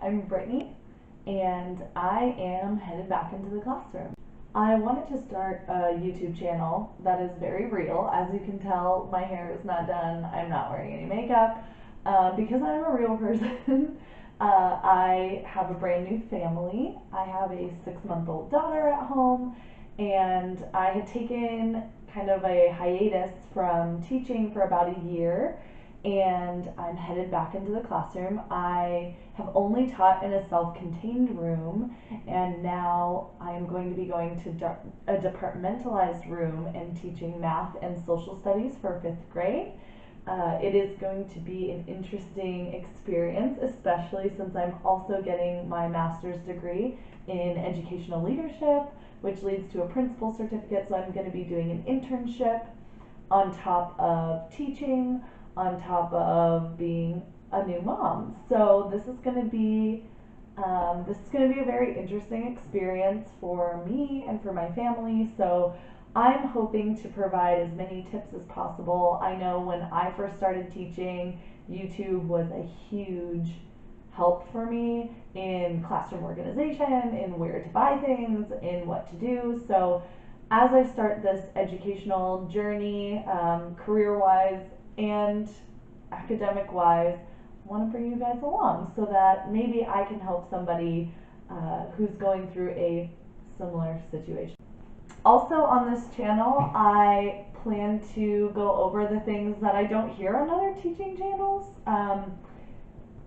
I'm Brittany, and I am headed back into the classroom. I wanted to start a YouTube channel that is very real. As you can tell, my hair is not done. I'm not wearing any makeup because I'm a real person. I have a brand new family. I have a 6-month-old daughter at home, and I had taken kind of a hiatus from teaching for about a year, and I'm headed back into the classroom. I have only taught in a self-contained room, and now I am going to be going to a departmentalized room and teaching math and social studies for 5th grade. It is going to be an interesting experience, especially since I'm also getting my master's degree in educational leadership, which leads to a principal certificate. So I'm going to be doing an internship on top of teaching, on top of being a new mom. So this is going to be a very interesting experience for me and for my family. So I'm hoping to provide as many tips as possible. I know when I first started teaching, YouTube was a huge help for me in classroom organization, in where to buy things, in what to do. So as I start this educational journey, career-wise and academic-wise, I want to bring you guys along so that maybe I can help somebody who's going through a similar situation. Also on this channel, I plan to go over the things that I don't hear on other teaching channels.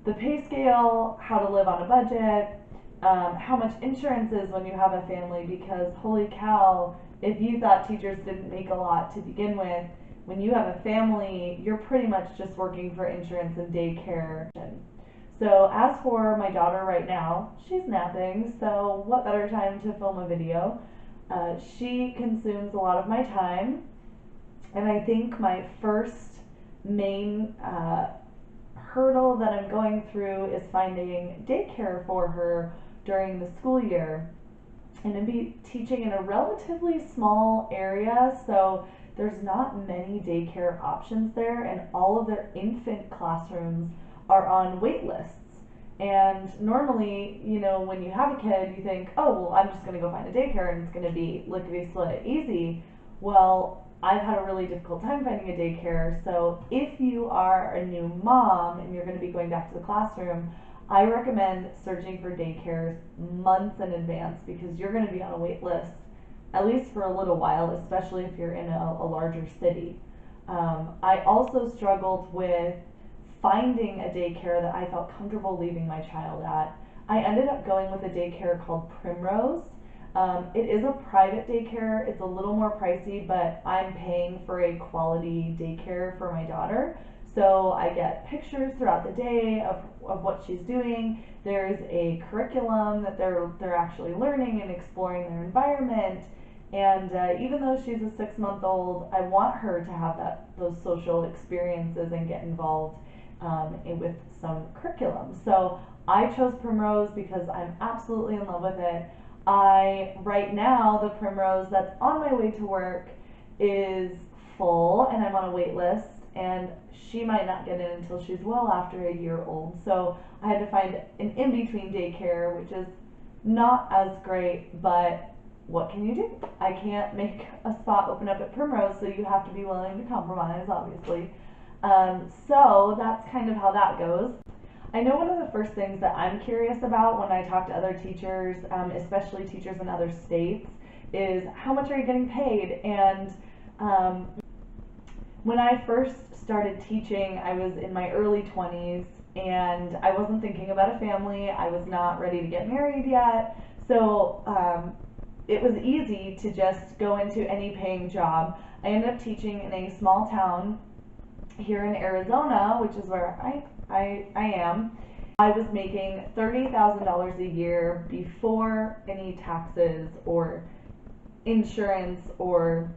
The pay scale, how to live on a budget, how much insurance is when you have a family, because holy cow, if you thought teachers didn't make a lot to begin with, when you have a family, you're pretty much just working for insurance and daycare. So as for my daughter right now, she's napping, so what better time to film a video? She consumes a lot of my time, and I think my first main hurdle that I'm going through is finding daycare for her during the school year. And to be teaching in a relatively small area, so there's not many daycare options there, and all of their infant classrooms are on wait lists. And normally, you know, when you have a kid, you think, oh, well, I'm just going to go find a daycare and it's going to be lickety-split easy. Well, I've had a really difficult time finding a daycare, so if you are a new mom and you're going to be going back to the classroom, I recommend searching for daycares months in advance, because you're going to be on a wait list at least for a little while, especially if you're in a larger city. I also struggled with finding a daycare that I felt comfortable leaving my child at. I ended up going with a daycare called Primrose. It is a private daycare. It's a little more pricey, but I'm paying for a quality daycare for my daughter. So I get pictures throughout the day of what she's doing. There's a curriculum that they're actually learning and exploring their environment. And even though she's a 6-month-old, I want her to have those social experiences and get involved with some curriculum. So I chose Primrose because I'm absolutely in love with it. Right now, the Primrose that's on my way to work is full, and I'm on a wait list, and she might not get in until she's well after a year old. So I had to find an in-between daycare, which is not as great, but what can you do? I can't make a spot open up at Primrose, so you have to be willing to compromise, obviously. So that's kind of how that goes. I know one of the first things that I'm curious about when I talk to other teachers, especially teachers in other states, is how much are you getting paid? And when I first started teaching, I was in my early 20s, and I wasn't thinking about a family. I was not ready to get married yet. So it was easy to just go into any paying job. I ended up teaching in a small town here in Arizona, which is where I am. I was making $30,000 a year before any taxes or insurance or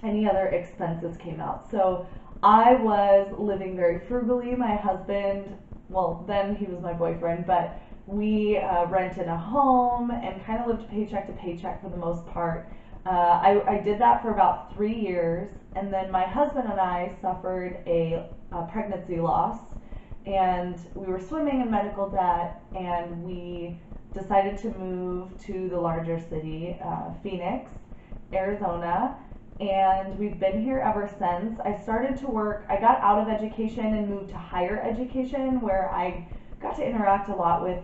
any other expenses came out. So I was living very frugally. My husband, well, then he was my boyfriend, but we rented a home and kind of lived paycheck to paycheck for the most part. I did that for about 3 years, and then my husband and I suffered a pregnancy loss, and we were swimming in medical debt, and we decided to move to the larger city, Phoenix, Arizona, and we've been here ever since. I started to work, I got out of education and moved to higher education, where I got to interact a lot with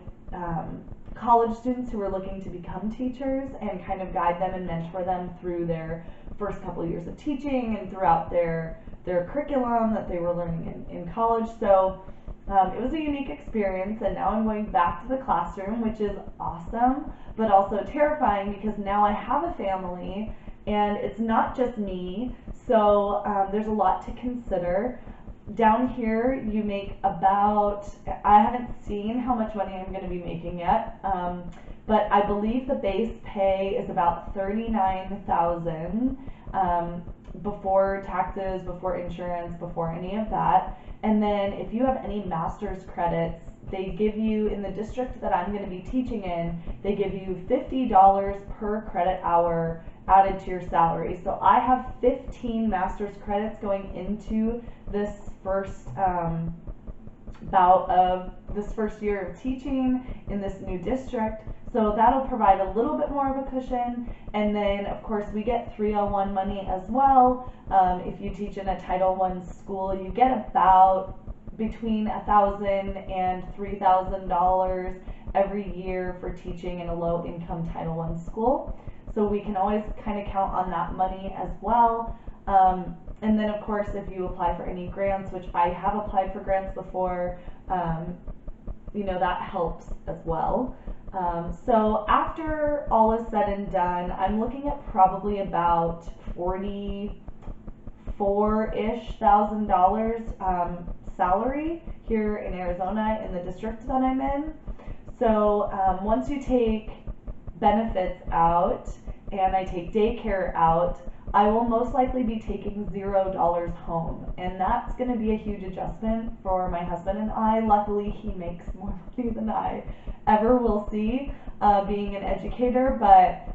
college students who were looking to become teachers and kind of guide them and mentor them through their first couple years of teaching and throughout their curriculum that they were learning in college. So it was a unique experience, and now I'm going back to the classroom, which is awesome, but also terrifying because now I have a family and it's not just me. So there's a lot to consider. Down here, you make about, I haven't seen how much money I'm going to be making yet, but I believe the base pay is about $39,000 before taxes, before insurance, before any of that. And then if you have any master's credits, they give you, in the district that I'm going to be teaching in, they give you $50 per credit hour added to your salary. So I have 15 master's credits going into this first bout of this first year of teaching in this new district. So that'll provide a little bit more of a cushion. And then of course we get 301 money as well. If you teach in a Title I school, you get about between $1,000 and $3,000 every year for teaching in a low income Title I school. So we can always kind of count on that money as well. And then of course, if you apply for any grants, which I have applied for grants before, you know, that helps as well. So after all is said and done, I'm looking at probably about $44,000-ish salary here in Arizona in the district that I'm in. So once you take benefits out and I take daycare out, I will most likely be taking $0 home, and that's going to be a huge adjustment for my husband and I. Luckily, he makes more money than I ever will see being an educator, but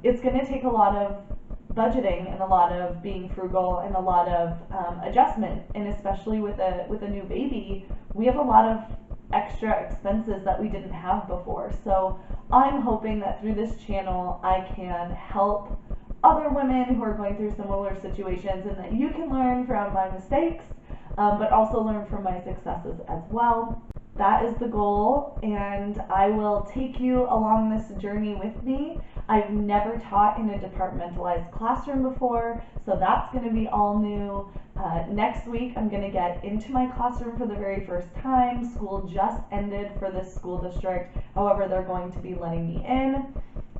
it's going to take a lot of budgeting and a lot of being frugal and a lot of adjustment, and especially with a new baby, we have a lot of extra expenses that we didn't have before. So I'm hoping that through this channel I can help other women who are going through similar situations, and that you can learn from my mistakes, but also learn from my successes as well. That is the goal, and I will take you along this journey with me. I've never taught in a departmentalized classroom before, so that's going to be all new. Next week I'm going to get into my classroom for the very first time. School just ended for this school district, however they're going to be letting me in.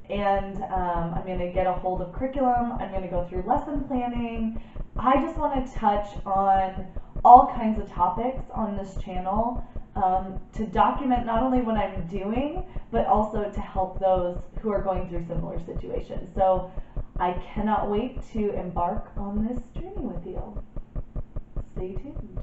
And I'm going to get a hold of curriculum. I'm going to go through lesson planning. I just want to touch on all kinds of topics on this channel to document not only what I'm doing, but also to help those who are going through similar situations. So I cannot wait to embark on this journey with you. Stay tuned.